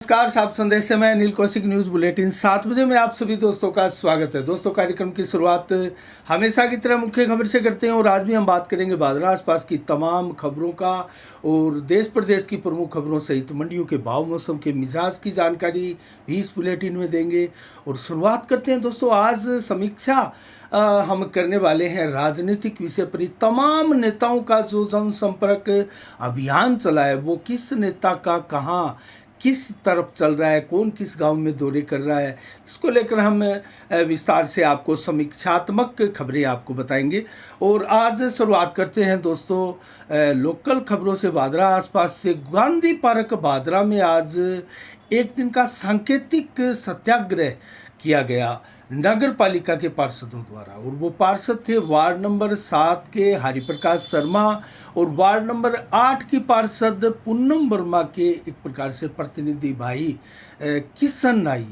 नमस्कार, सात संदेश से मैं अनिल कौशिक। न्यूज़ बुलेटिन 7 बजे में आप सभी दोस्तों का स्वागत है। दोस्तों, कार्यक्रम की शुरुआत हमेशा की तरह मुख्य खबर से करते हैं और आज भी हम बात करेंगे भादरा आसपास की तमाम खबरों का और देश प्रदेश की प्रमुख खबरों सहित मंडियों के भाव, मौसम के मिजाज की जानकारी भी इस बुलेटिन में देंगे। और शुरुआत करते हैं दोस्तों, आज समीक्षा हम करने वाले हैं राजनीतिक विषय पर। तमाम नेताओं का जो जनसंपर्क अभियान चला है वो किस नेता का कहाँ किस तरफ चल रहा है, कौन किस गांव में दौरे कर रहा है, इसको लेकर हम विस्तार से आपको समीक्षात्मक खबरें आपको बताएंगे। और आज शुरुआत करते हैं दोस्तों लोकल खबरों से। भादरा आसपास से गांधी पार्क भादरा में आज एक दिन का सांकेतिक सत्याग्रह किया गया नगर पालिका के पार्षदों द्वारा। और वो पार्षद थे वार्ड नंबर 7 के हरिप्रकाश शर्मा और वार्ड नंबर 8 की पार्षद पूनम वर्मा के एक प्रकार से प्रतिनिधि भाई किशन नाई।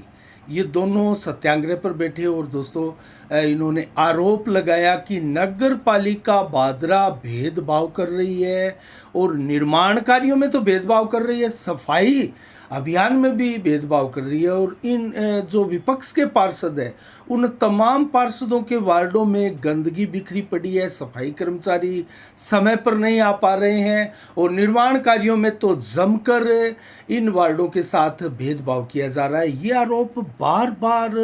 ये दोनों सत्याग्रह पर बैठे और दोस्तों इन्होंने आरोप लगाया कि नगर पालिका भादरा भेदभाव कर रही है और निर्माण कार्यों में तो भेदभाव कर रही है, सफाई अभियान में भी भेदभाव कर रही है। और इन जो विपक्ष के पार्षद हैं उन तमाम पार्षदों के वार्डों में गंदगी बिखरी पड़ी है, सफाई कर्मचारी समय पर नहीं आ पा रहे हैं और निर्माण कार्यों में तो जमकर इन वार्डों के साथ भेदभाव किया जा रहा है। ये आरोप बार बार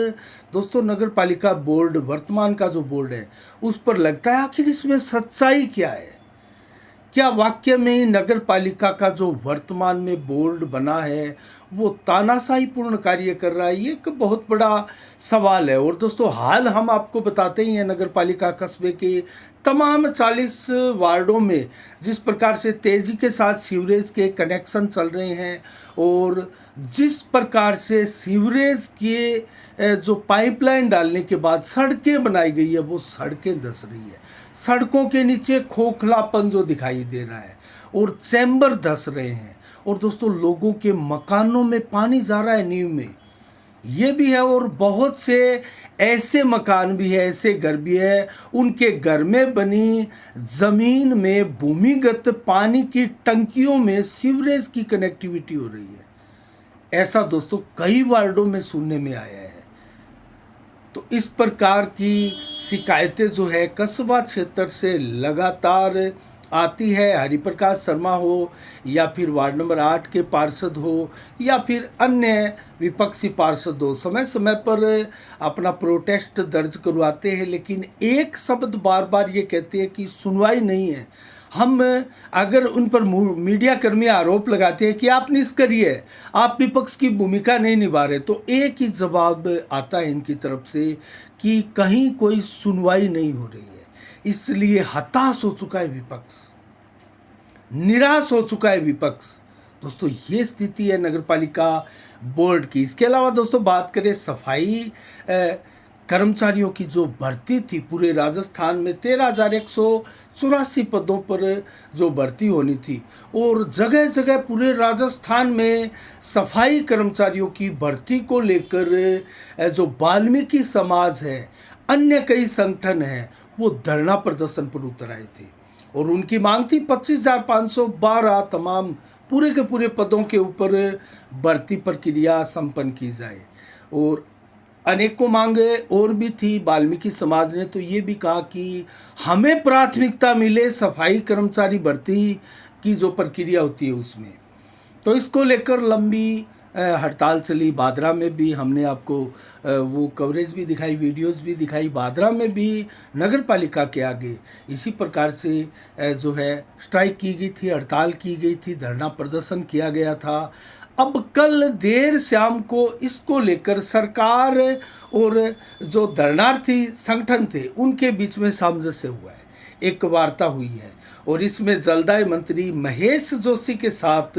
दोस्तों नगर पालिका बोर्ड, वर्तमान का जो बोर्ड है, उस पर लगता है। आखिर इसमें सच्चाई क्या है? क्या वाक्य में ही नगर पालिका का जो वर्तमान में बोर्ड बना है वो तानाशाही पूर्ण कार्य कर रहा है? ये एक बहुत बड़ा सवाल है। और दोस्तों, हाल हम आपको बताते ही हैं नगर पालिका कस्बे के तमाम 40 वार्डों में जिस प्रकार से तेज़ी के साथ सीवरेज के कनेक्शन चल रहे हैं और जिस प्रकार से सीवरेज के जो पाइपलाइन डालने के बाद सड़कें बनाई गई है वो सड़कें धंस रही है, सड़कों के नीचे खोखलापन जो दिखाई दे रहा है और चैम्बर धंस रहे हैं। और दोस्तों, लोगों के मकानों में पानी जा रहा है, नींव में, ये भी है। और बहुत से ऐसे मकान भी है, ऐसे घर भी है, उनके घर में बनी ज़मीन में भूमिगत पानी की टंकियों में सीवरेज की कनेक्टिविटी हो रही है। ऐसा दोस्तों कई वार्डों में सुनने में आया है। तो इस प्रकार की शिकायतें जो है कस्बा क्षेत्र से लगातार आती है। हरिप्रकाश शर्मा हो या फिर वार्ड नंबर 8 के पार्षद हो या फिर अन्य विपक्षी पार्षद हो, समय समय पर अपना प्रोटेस्ट दर्ज करवाते हैं, लेकिन एक शब्द बार बार ये कहते हैं कि सुनवाई नहीं है। हम अगर उन पर मीडिया कर्मी आरोप लगाते हैं कि आप निष्क्रिय, आप विपक्ष की भूमिका नहीं निभा रहे, तो एक ही जवाब आता है इनकी तरफ से कि कहीं कोई सुनवाई नहीं हो रही है। इसलिए हताश हो चुका है विपक्ष, निराश हो चुका है विपक्ष। दोस्तों, ये स्थिति है नगरपालिका बोर्ड की। इसके अलावा दोस्तों बात करें सफाई कर्मचारियों की जो भर्ती थी पूरे राजस्थान में 13,184 पदों पर जो भर्ती होनी थी और जगह जगह पूरे राजस्थान में सफाई कर्मचारियों की भर्ती को लेकर जो वाल्मीकि समाज है, अन्य कई संगठन हैं, वो धरना प्रदर्शन पर उतर आए थे और उनकी मांग थी 25,512 तमाम पूरे के पूरे पदों के ऊपर भर्ती प्रक्रिया संपन्न की जाए। और अनेकों मांगे और भी थी। वाल्मीकि समाज ने तो ये भी कहा कि हमें प्राथमिकता मिले सफाई कर्मचारी भर्ती की जो प्रक्रिया होती है उसमें। तो इसको लेकर लंबी हड़ताल चली। भादरा में भी हमने आपको वो कवरेज भी दिखाई, वीडियोस भी दिखाई। भादरा में भी नगर पालिका के आगे इसी प्रकार से जो है स्ट्राइक की गई थी, हड़ताल की गई थी, धरना प्रदर्शन किया गया था। अब कल देर शाम को इसको लेकर सरकार और जो धरनार्थी संगठन थे उनके बीच में सामंजस्य हुआ है, एक वार्ता हुई है और इसमें जलदाय मंत्री महेश जोशी के साथ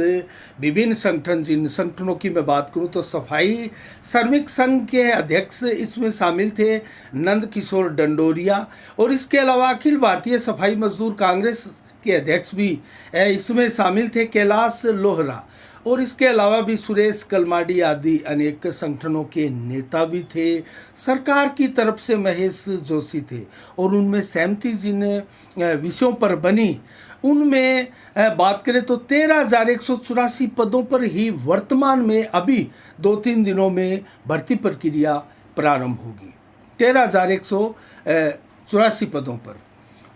विभिन्न संगठन, जिन संगठनों की मैं बात करूं तो सफाई श्रमिक संघ के अध्यक्ष इसमें शामिल थे नंद किशोर डंडोरिया, और इसके अलावा अखिल भारतीय सफाई मजदूर कांग्रेस के अध्यक्ष भी इसमें शामिल थे कैलाश लोहरा, और इसके अलावा भी सुरेश कलमाडी आदि अनेक संगठनों के नेता भी थे। सरकार की तरफ से महेश जोशी थे और उनमें सहमति जिन विषयों पर बनी उनमें बात करें तो 13,184 पदों पर ही वर्तमान में अभी 2-3 दिनों में भर्ती प्रक्रिया प्रारंभ होगी। 13,184 पदों पर,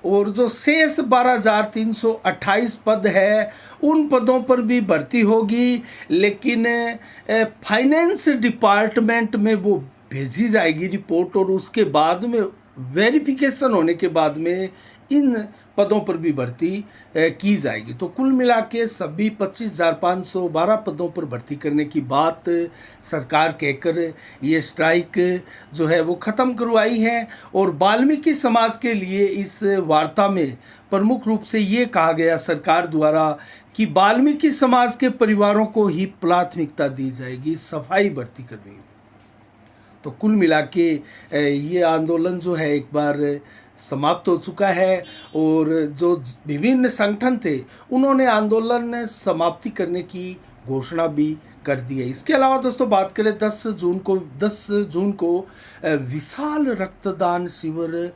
और जो शेष 12,328 पद है उन पदों पर भी भर्ती होगी, लेकिन फाइनेंस डिपार्टमेंट में वो भेजी जाएगी रिपोर्ट, और उसके बाद में वेरिफिकेशन होने के बाद में इन पदों पर भी भर्ती की जाएगी। तो कुल मिला के सभी 25,512 पदों पर भर्ती करने की बात सरकार कहकर ये स्ट्राइक जो है वो ख़त्म करवाई है। और वाल्मीकि समाज के लिए इस वार्ता में प्रमुख रूप से ये कहा गया सरकार द्वारा कि वाल्मीकि समाज के परिवारों को ही प्राथमिकता दी जाएगी सफाई भर्ती करने में। तो कुल मिला के ये आंदोलन जो है एक बार समाप्त हो चुका है, और जो विभिन्न संगठन थे उन्होंने आंदोलन समाप्ति करने की घोषणा भी कर दी है। इसके अलावा दोस्तों बात करें 10 जून को विशाल रक्तदान शिविर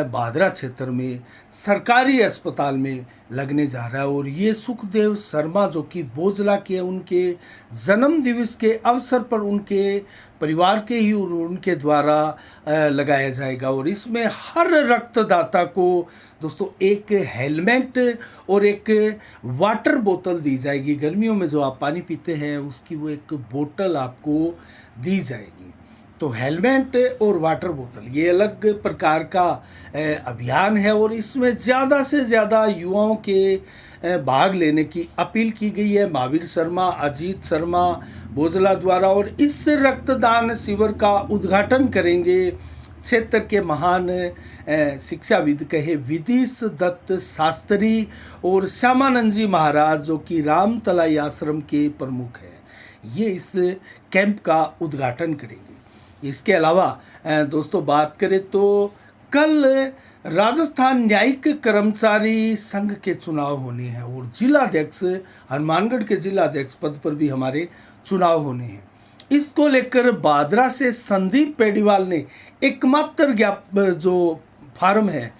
भादरा क्षेत्र में सरकारी अस्पताल में लगने जा रहा है, और ये सुखदेव शर्मा जो कि बोझला के उनके जन्म दिवस के अवसर पर उनके परिवार के ही उनके द्वारा लगाया जाएगा। और इसमें हर रक्तदाता को दोस्तों एक हेलमेट और एक वाटर बोतल दी जाएगी। गर्मियों में जो आप पानी पीते हैं उसकी वो एक बोतल आपको दी जाएगी। तो हेलमेट और वाटर बोतल ये अलग प्रकार का अभियान है, और इसमें ज़्यादा से ज़्यादा युवाओं के भाग लेने की अपील की गई है महावीर शर्मा, अजीत शर्मा बोझला द्वारा। और इस रक्तदान शिविर का उद्घाटन करेंगे क्षेत्र के महान शिक्षाविद कहे विदिश दत्त शास्त्री और श्यामानंद जी महाराज, जो कि रामतलाई आश्रम के प्रमुख हैं। ये इस कैंप का उद्घाटन करेंगे। इसके अलावा दोस्तों बात करें तो कल राजस्थान न्यायिक कर्मचारी संघ के चुनाव होने हैं, और जिलाध्यक्ष हनुमानगढ़ के जिलाध्यक्ष पद पर भी हमारे चुनाव होने हैं। इसको लेकर बादरा से संदीप पेडीवाल ने एकमात्र जो फार्म है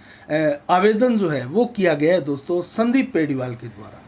आवेदन जो है वो किया गया है दोस्तों संदीप पेडीवाल के द्वारा।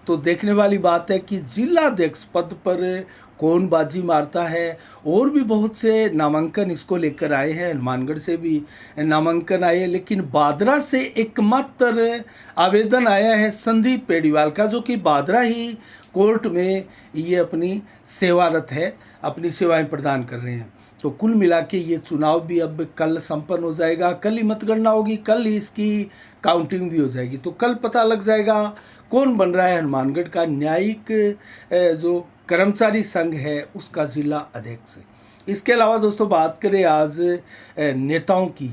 तो देखने वाली बात है कि जिलाध्यक्ष पद पर कौन बाजी मारता है। और भी बहुत से नामांकन इसको लेकर आए हैं, हनुमानगढ़ से भी नामांकन आए हैं, लेकिन बादरा से एकमात्र आवेदन आया है संदीप पेडीवाल का, जो कि बादरा ही कोर्ट में ये अपनी सेवारत है, अपनी सेवाएं प्रदान कर रहे हैं। तो कुल मिला के ये चुनाव भी अब कल संपन्न हो जाएगा, कल ही मतगणना होगी, कल ही इसकी काउंटिंग भी हो जाएगी। तो कल पता लग जाएगा कौन बन रहा है हनुमानगढ़ का न्यायिक जो कर्मचारी संघ है उसका जिला अध्यक्ष। इसके अलावा दोस्तों बात करें आज नेताओं की,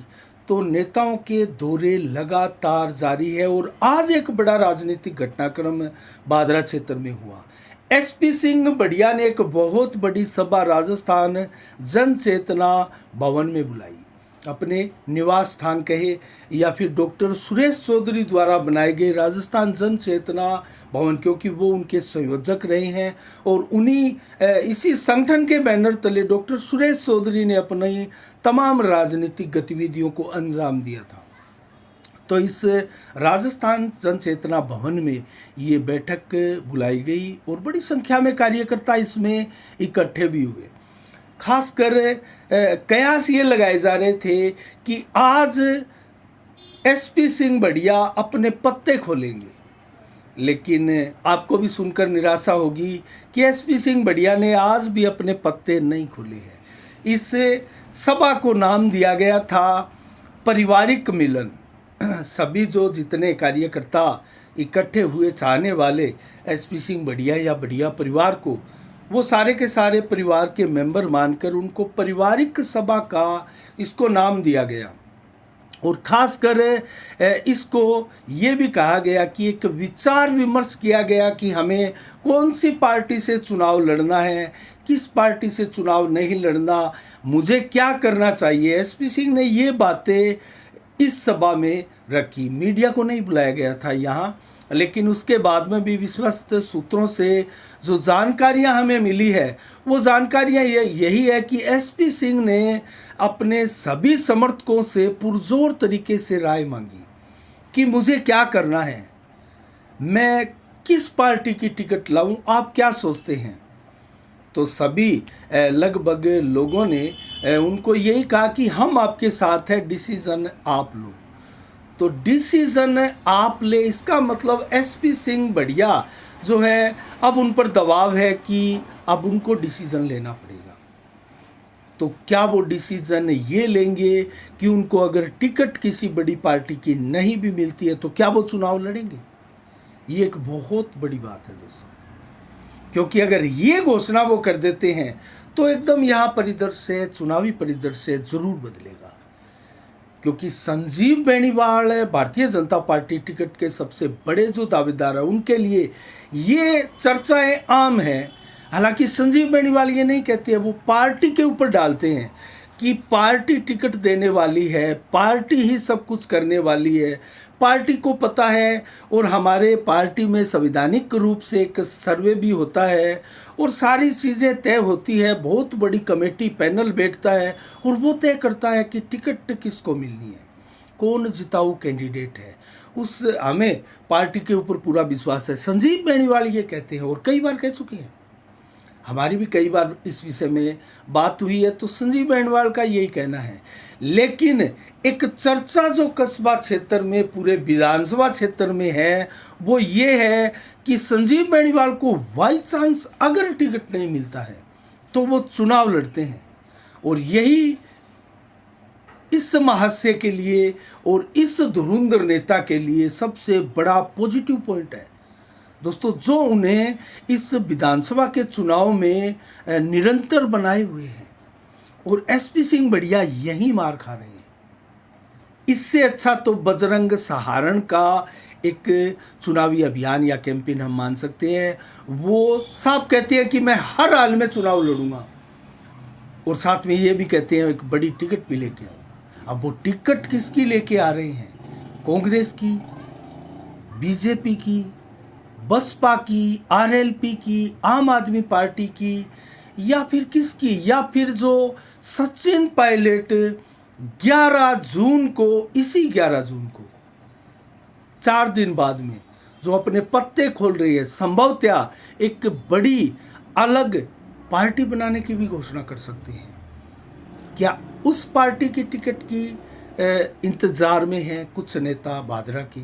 तो नेताओं के दौरे लगातार जारी है, और आज एक बड़ा राजनीतिक घटनाक्रम बादरा क्षेत्र में हुआ। एसपी सिंह बढ़िया ने एक बहुत बड़ी सभा राजस्थान जन चेतना भवन में बुलाई। अपने निवास स्थान कहे या फिर डॉक्टर सुरेश चौधरी द्वारा बनाए गए राजस्थान जन चेतना भवन, क्योंकि वो उनके संयोजक रहे हैं, और उन्हीं इसी संगठन के बैनर तले डॉक्टर सुरेश चौधरी ने अपनी तमाम राजनीतिक गतिविधियों को अंजाम दिया था। तो इस राजस्थान जन चेतना भवन में ये बैठक बुलाई गई, और बड़ी संख्या में कार्यकर्ता इसमें इकट्ठे भी हुए। खासकर कयास ये लगाए जा रहे थे कि आज एसपी सिंह बढ़िया अपने पत्ते खोलेंगे, लेकिन आपको भी सुनकर निराशा होगी कि एसपी सिंह बढ़िया ने आज भी अपने पत्ते नहीं खोले हैं। इस सभा को नाम दिया गया था पारिवारिक मिलन। सभी जो जितने कार्यकर्ता इकट्ठे हुए चाहने वाले एसपी सिंह बढ़िया या बढ़िया परिवार को, वो सारे के सारे परिवार के मेंबर मानकर उनको पारिवारिक सभा का इसको नाम दिया गया। और खासकर इसको ये भी कहा गया कि एक विचार विमर्श किया गया कि हमें कौन सी पार्टी से चुनाव लड़ना है, किस पार्टी से चुनाव नहीं लड़ना, मुझे क्या करना चाहिए। एसपी सिंह ने ये बातें इस सभा में रखी। मीडिया को नहीं बुलाया गया था यहाँ, लेकिन उसके बाद में भी विश्वस्त सूत्रों से जो जानकारियां हमें मिली है वो जानकारियां यही है कि एसपी सिंह ने अपने सभी समर्थकों से पुरजोर तरीके से राय मांगी कि मुझे क्या करना है। मैं किस पार्टी की टिकट लाऊं, आप क्या सोचते हैं? तो सभी लगभग लोगों ने उनको यही कहा कि हम आपके साथ हैं, डिसीजन आप लो। तो डिसीजन आप ले, इसका मतलब एसपी सिंह बढ़िया जो है, अब उन पर दबाव है कि अब उनको डिसीजन लेना पड़ेगा। तो क्या वो डिसीजन ये लेंगे कि उनको अगर टिकट किसी बड़ी पार्टी की नहीं भी मिलती है तो क्या वो चुनाव लड़ेंगे? ये एक बहुत बड़ी बात है दोस्तों, क्योंकि अगर ये घोषणा वो कर देते हैं तो एकदम यहाँ परिदृश्य, चुनावी परिदृश्य जरूर बदलेगा। क्योंकि संजीव बेनीवाल भारतीय जनता पार्टी टिकट के सबसे बड़े जो दावेदार है, उनके लिए ये चर्चाएं आम हैं। हालांकि संजीव बेनीवाल ये नहीं कहते हैं, वो पार्टी के ऊपर डालते हैं कि पार्टी टिकट देने वाली है, पार्टी ही सब कुछ करने वाली है, पार्टी को पता है। और हमारे पार्टी में संवैधानिक रूप से एक सर्वे भी होता है और सारी चीज़ें तय होती है, बहुत बड़ी कमेटी पैनल बैठता है और वो तय करता है कि टिकट किसको मिलनी है, कौन जिताऊ कैंडिडेट है। उस हमें पार्टी के ऊपर पूरा विश्वास है। संजीव बेनीवाल ये कहते हैं और कई बार कह चुके हैं, हमारी भी कई बार इस विषय में बात हुई है। तो संजीव बेनीवाल का यही कहना है। लेकिन एक चर्चा जो कस्बा क्षेत्र में, पूरे विधानसभा क्षेत्र में है, वो ये है कि संजीव बेनीवाल को बाई चांस अगर टिकट नहीं मिलता है तो वो चुनाव लड़ते हैं। और यही इस महाशय के लिए और इस धुरंधर नेता के लिए सबसे बड़ा पॉजिटिव पॉइंट है दोस्तों, जो उन्हें इस विधानसभा के चुनाव में निरंतर बनाए हुए हैं। और एसपी सिंह बढ़िया यही मार खा रहे हैं। इससे अच्छा तो बजरंग सहारण का एक चुनावी अभियान या कैंपेन हम मान सकते हैं। वो साफ कहते हैं कि मैं हर हाल में चुनाव लड़ूंगा और साथ में ये भी कहते हैं एक बड़ी टिकट भी लेके आऊँगा। अब वो टिकट किसकी लेके आ रहे हैं? कांग्रेस की, बीजेपी की, बसपा की, आरएलपी की, आम आदमी पार्टी की, या फिर किसकी? या फिर जो सचिन पायलट 11 जून को, इसी 11 जून को 4 दिन बाद में जो अपने पत्ते खोल रही है, संभवतः एक बड़ी अलग पार्टी बनाने की भी घोषणा कर सकते हैं। क्या उस पार्टी की टिकट की इंतजार में है कुछ नेता भादरा के?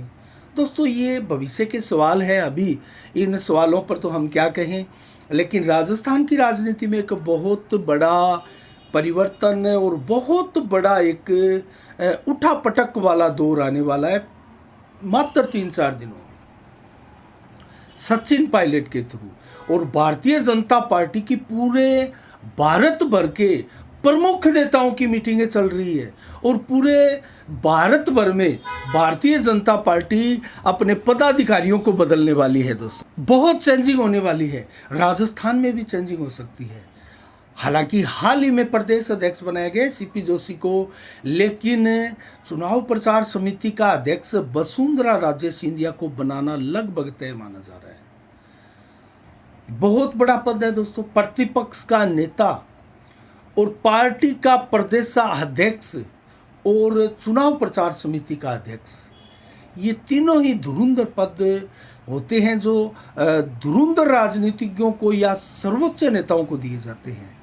दोस्तों ये भविष्य के सवाल है, अभी इन सवालों पर तो हम क्या कहें। लेकिन राजस्थान की राजनीति में एक बहुत बड़ा परिवर्तन और बहुत बड़ा एक उठा पटक वाला दौर आने वाला है मात्र 3-4 दिनों में, सचिन पायलट के थ्रू। और भारतीय जनता पार्टी की पूरे भारत भर के प्रमुख नेताओं की मीटिंगें चल रही है और पूरे भारत भर में भारतीय जनता पार्टी अपने पदाधिकारियों को बदलने वाली है दोस्तों। बहुत चेंजिंग होने वाली है, राजस्थान में भी चेंजिंग हो सकती है। हालांकि हाल ही में प्रदेश अध्यक्ष बनाया गया सीपी जोशी को, लेकिन चुनाव प्रचार समिति का अध्यक्ष वसुंधरा राजे सिंधिया को बनाना लगभग तय माना जा रहा है। बहुत बड़ा पद है दोस्तों, प्रतिपक्ष का नेता और पार्टी का प्रदेशाध्यक्ष और चुनाव प्रचार समिति का अध्यक्ष, ये तीनों ही धुरंधर पद होते हैं जो धुरंधर राजनीतिज्ञों को या सर्वोच्च नेताओं को दिए जाते हैं।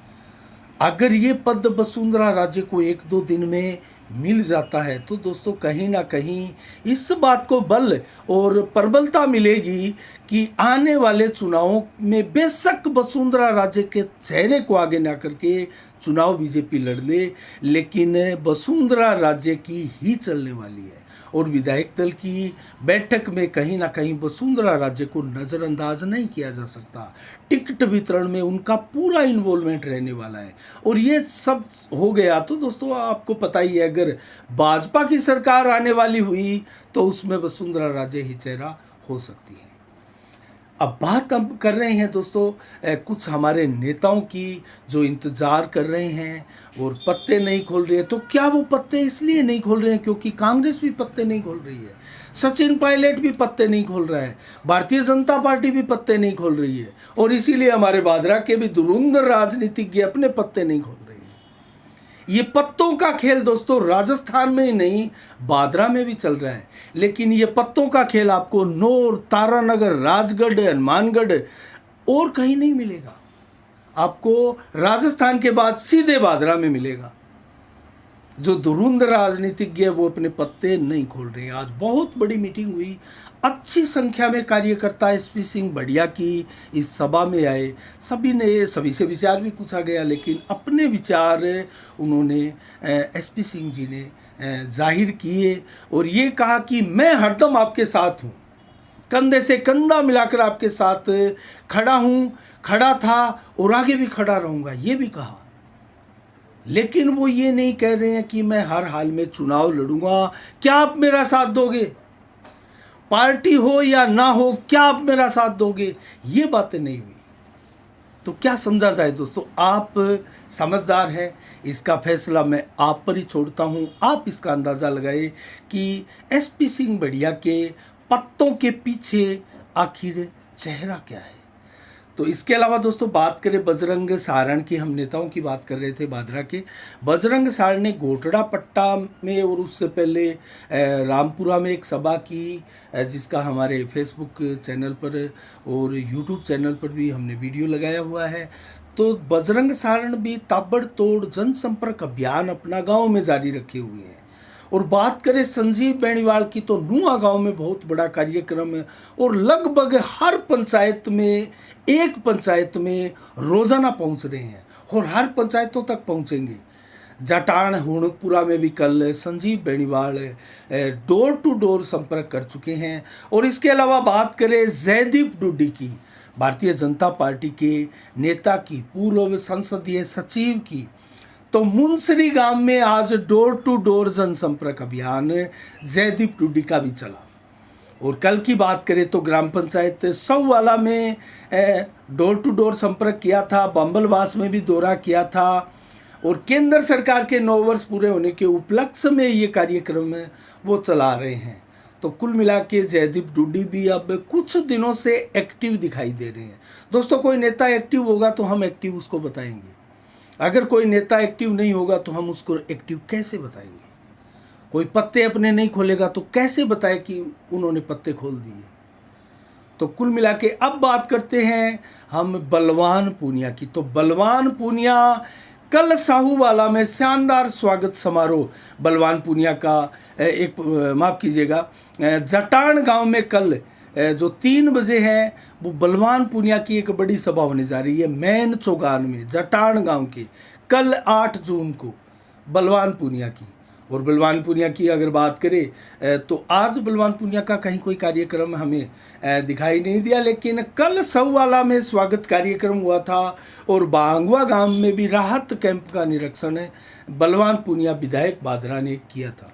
अगर ये पद वसुंधरा राजे को 1-2 दिन में मिल जाता है तो दोस्तों कहीं ना कहीं इस बात को बल और प्रबलता मिलेगी कि आने वाले चुनावों में बेशक वसुंधरा राजे के चेहरे को आगे ना करके चुनाव बीजेपी लड़ ले, लेकिन वसुंधरा राजे की ही चलने वाली है। और विधायक दल की बैठक में कहीं ना कहीं वसुंधरा राजे को नज़रअंदाज नहीं किया जा सकता। टिकट वितरण में उनका पूरा इन्वॉल्वमेंट रहने वाला है। और ये सब हो गया तो दोस्तों आपको पता ही है, अगर भाजपा की सरकार आने वाली हुई तो उसमें वसुंधरा राजे ही चेहरा हो सकती है। अब बात हम कर रहे हैं दोस्तों कुछ हमारे नेताओं की जो इंतज़ार कर रहे हैं और पत्ते नहीं खोल रहे हैं। तो क्या वो पत्ते इसलिए नहीं खोल रहे हैं क्योंकि कांग्रेस भी पत्ते नहीं खोल रही है, सचिन पायलट भी पत्ते नहीं खोल रहा है, भारतीय जनता पार्टी भी पत्ते नहीं खोल रही है, और इसीलिए हमारे भादरा के भी धुरंधर राजनीतिज्ञ अपने पत्ते नहीं खोल रहे हैं। ये पत्तों का खेल दोस्तों राजस्थान में ही नहीं, बादरा में भी चल रहा है। लेकिन ये पत्तों का खेल आपको नौर, तारानगर, राजगढ़, हनुमानगढ़ और कहीं नहीं मिलेगा। आपको राजस्थान के बाद सीधे बादरा में मिलेगा। जो धुरंधर राजनीतिज्ञ है वो अपने पत्ते नहीं खोल रहे हैं। आज बहुत बड़ी मीटिंग हुई, अच्छी संख्या में कार्यकर्ता एसपी सिंह बढ़िया की इस सभा में आए। सभी से विचार भी पूछा गया, लेकिन अपने विचार उन्होंने एसपी सिंह जी ने जाहिर किए और ये कहा कि मैं हरदम आपके साथ हूँ, कंधे से कंधा मिलाकर आपके साथ खड़ा हूँ, खड़ा था और आगे भी खड़ा रहूँगा, ये भी कहा। लेकिन वो ये नहीं कह रहे हैं कि मैं हर हाल में चुनाव लड़ूंगा, क्या आप मेरा साथ दोगे? पार्टी हो या ना हो, क्या आप मेरा साथ दोगे? ये बातें नहीं हुई। तो क्या समझा जाए दोस्तों? आप समझदार हैं, इसका फैसला मैं आप पर ही छोड़ता हूँ। आप इसका अंदाज़ा लगाए कि एसपी सिंह बढ़िया के पत्तों के पीछे आखिर चेहरा क्या है। तो इसके अलावा दोस्तों बात करें बजरंग सारण की, हम नेताओं की बात कर रहे थे बादरा के। बजरंग सारण ने घोटड़ा पट्टा में और उससे पहले रामपुरा में एक सभा की, जिसका हमारे फेसबुक चैनल पर और यूट्यूब चैनल पर भी हमने वीडियो लगाया हुआ है। तो बजरंग सारण भी ताबड़तोड़ जनसंपर्क अभियान अपना गाँव में जारी रखे हुए हैं। और बात करें संजीव बेनीवाल की, तो नुआ गांव में बहुत बड़ा कार्यक्रम है और लगभग हर पंचायत में, एक पंचायत में रोजाना पहुंच रहे हैं और हर पंचायतों तक पहुंचेंगे। जटान हुणकपुरा में भी कल Sanjeev Beniwal door to door संपर्क कर चुके हैं। और इसके अलावा बात करें जयदीप डुड्डी की, भारतीय जनता पार्टी के नेता की, पूर्व संसदीय सचिव की, तो मुंसरी गांव में आज डोर टू डोर जनसंपर्क अभियान जयदीप डुड्डी का भी चला। और कल की बात करें तो ग्राम पंचायत सौवाला में डोर टू डोर संपर्क किया था, बम्बलवास में भी दौरा किया था और केंद्र सरकार के 9 वर्ष पूरे होने के उपलक्ष्य में ये कार्यक्रम वो चला रहे हैं। तो कुल मिला के जयदीप डुड्डी भी अब कुछ दिनों से एक्टिव दिखाई दे रहे हैं। दोस्तों कोई नेता एक्टिव होगा तो हम एक्टिव उसको बताएंगे, अगर कोई नेता एक्टिव नहीं होगा तो हम उसको एक्टिव कैसे बताएंगे? कोई पत्ते अपने नहीं खोलेगा तो कैसे बताए कि उन्होंने पत्ते खोल दिए? तो कुल मिला के अब बात करते हैं हम बलवान पूनिया की। तो बलवान पूनिया कल साहूवाला में शानदार स्वागत समारोह बलवान पूनिया का माफ़ कीजिएगा, जटान गांव में कल जो 3 बजे है वो बलवान पूनिया की एक बड़ी सभा होने जा रही है मैन चौगान में, जटान गांव के, कल 8 जून को बलवान पूनिया की। और बलवान पूनिया की अगर बात करें तो आज बलवान पूनिया का कहीं कोई कार्यक्रम हमें दिखाई नहीं दिया, लेकिन कल सौवाला में स्वागत कार्यक्रम हुआ था और बांगवा गांव में भी राहत कैंप का निरीक्षण बलवान पूनिया विधायक बादरा ने किया था।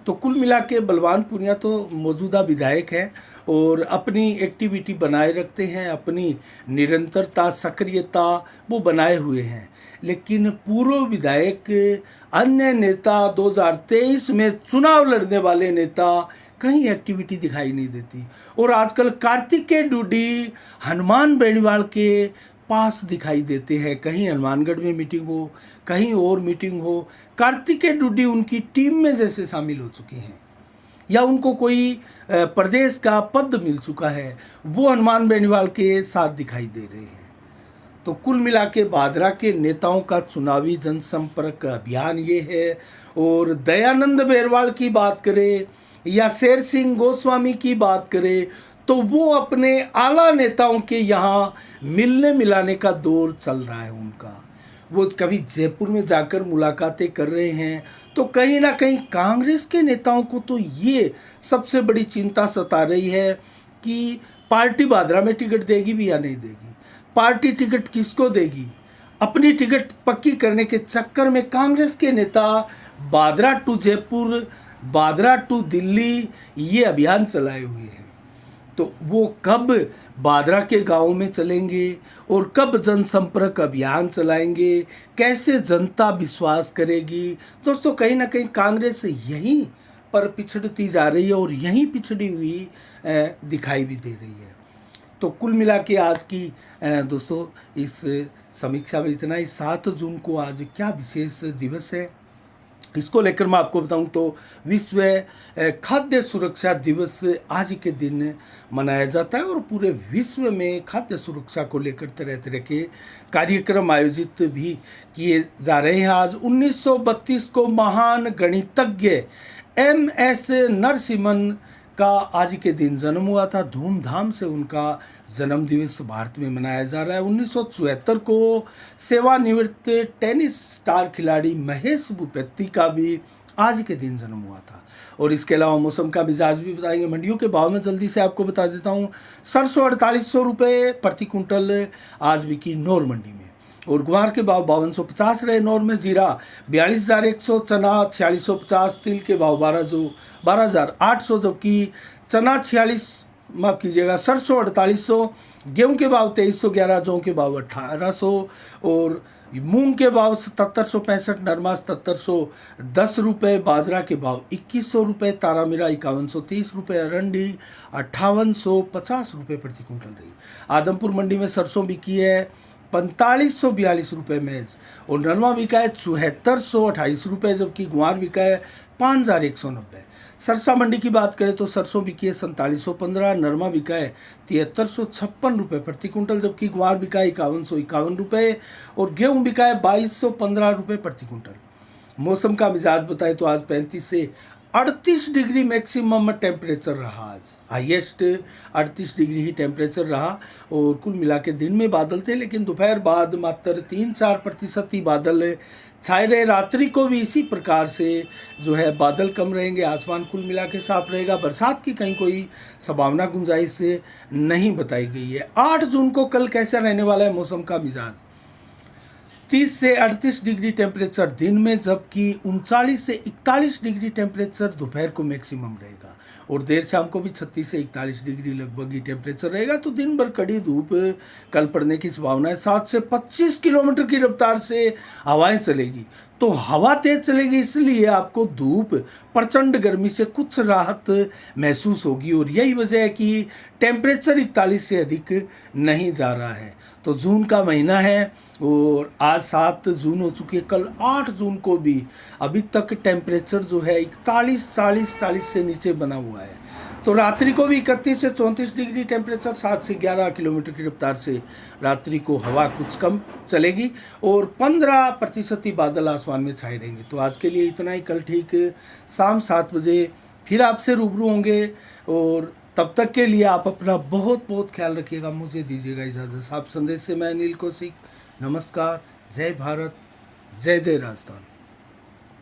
तो कुल मिला के बलवान पूनिया तो मौजूदा विधायक है और अपनी एक्टिविटी बनाए रखते हैं, अपनी निरंतरता, सक्रियता वो बनाए हुए हैं। लेकिन पूर्व विधायक, अन्य नेता, 2023 में चुनाव लड़ने वाले नेता कहीं एक्टिविटी दिखाई नहीं देती। और आजकल कार्तिकेय डुड्डी हनुमान बेनीवाल के पास दिखाई देते हैं, कहीं हनुमानगढ़ में मीटिंग हो, कहीं और मीटिंग हो, कार्तिकेय डुड्डी उनकी टीम में जैसे शामिल हो चुके हैं या उनको कोई प्रदेश का पद मिल चुका है, वो हनुमान बेनीवाल के साथ दिखाई दे रहे हैं। तो कुल मिला के बादरा के नेताओं का चुनावी जनसंपर्क अभियान ये है। और दयानंद बेरवाल की बात करें या शेर सिंह गोस्वामी की बात करें तो वो अपने आला नेताओं के यहाँ मिलने मिलाने का दौर चल रहा है उनका। वो कभी जयपुर में जाकर मुलाकातें कर रहे हैं, तो कहीं ना कहीं कांग्रेस के नेताओं को तो ये सबसे बड़ी चिंता सता रही है कि पार्टी बादरा में टिकट देगी भी या नहीं देगी, पार्टी टिकट किसको देगी। अपनी टिकट पक्की करने के चक्कर में कांग्रेस के नेता बादरा टू जयपुर, बादरा टू दिल्ली ये अभियान चलाए हुए हैं। तो वो कब बादरा के गाँव में चलेंगे और कब जनसंपर्क अभियान चलाएंगे, कैसे जनता विश्वास करेगी? दोस्तों कहीं ना कहीं कांग्रेस यहीं पर पिछड़ती जा रही है और यहीं पिछड़ी हुई दिखाई भी दे रही है। तो कुल मिला के आज की दोस्तों इस समीक्षा में इतना ही। 7 जून को आज क्या विशेष दिवस है? इसको लेकर मैं आपको बताऊं तो विश्व खाद्य सुरक्षा दिवस आज के दिन मनाया जाता है और पूरे विश्व में खाद्य सुरक्षा को लेकर तरह तरह के कार्यक्रम आयोजित भी किए जा रहे हैं। आज 1932 को महान गणितज्ञ MS नरसिम्हन का आज के दिन जन्म हुआ था। धूमधाम से उनका जन्म दिवस भारत में मनाया जा रहा है। 1974 को सेवानिवृत्त टेनिस स्टार खिलाड़ी महेश भूपति का भी आज के दिन जन्म हुआ था। और इसके अलावा मौसम का मिजाज भी बताएंगे। मंडियों के भाव में जल्दी से आपको बता देता हूँ। सरसों 4800 रुपये प्रति कुंटल आज बिकी नौर मंडी में, और ग्वार के भाव 5250 रहे नौर में। जीरा 42,100, चना 4650, तिल के भाव 12,800, जबकि चना 46, माफ कीजिएगा, सरसों 4800, गेहूं के भाव 2311, जौ के भाव 1800, और मूंग के भाव 7765, नरमा 7710 रुपये, बाजरा के भाव 2100 रुपये, तारामीरा 5130 रुपये, अरंडी 5850 रुपये प्रति कुंटल रही। आदमपुर मंडी में सरसों बिकी है 4542 रुपये मेज, और नरमा बिका है 7428 रुपये, जबकि ग्वार बिका है 5190। सरसा मंडी की बात करें तो सरसों बिकी है 4715, नरमा बिका है 7356 रुपये प्रति कुंटल, जबकि ग्वार बिका है 5151 रुपये, और गेहूँ बिका है 2215 रुपये प्रति कुंटल। मौसम का मिजाज बताए तो आज 35 से 38 डिग्री मैक्सिमम टेम्परेचर रहा। आज हाईएस्ट 38 डिग्री ही टेम्परेचर रहा, और कुल मिला के दिन में बादल थे, लेकिन दोपहर बाद मात्र 3-4% ही बादल छाए रहे। रात्रि को भी इसी प्रकार से जो है बादल कम रहेंगे, आसमान कुल मिला के साफ रहेगा। बरसात की कहीं कोई संभावना गुंजाइश नहीं बताई गई है। 8 जून को कल कैसा रहने वाला है मौसम का मिजाज? 30 से 38 डिग्री टेम्परेचर दिन में, जबकि 39 से 41 डिग्री टेम्परेचर दोपहर को मैक्सिमम रहेगा, और देर शाम को भी 36 से 41 डिग्री लगभग ही टेम्परेचर रहेगा। तो दिन भर कड़ी धूप कल पड़ने की संभावना है। 7 से 25 किलोमीटर की रफ्तार से हवाएं चलेगी, तो हवा तेज चलेगी, इसलिए आपको धूप प्रचंड गर्मी से कुछ राहत महसूस होगी, और यही वजह है कि टेम्परेचर 41 से अधिक नहीं जा रहा है। तो जून का महीना है, और आज 7 जून हो चुकी है। कल 8 जून को भी अभी तक टेम्परेचर जो है 41-40 से नीचे बना हुआ है। तो रात्रि को भी 31 से 34 डिग्री टेम्परेचर, 7 से 11 किलोमीटर की रफ्तार से रात्रि को हवा कुछ कम चलेगी, और 15% ही बादल आसमान में छाए रहेंगे। तो आज के लिए इतना ही। कल ठीक शाम 7 बजे फिर आपसे रूबरू होंगे, और तब तक के लिए आप अपना बहुत बहुत ख्याल रखिएगा। मुझे दीजिएगा इजाज़त। साफ संदेश से मैं अनिल कौशिक। नमस्कार। जय भारत, जय जय राजस्थान।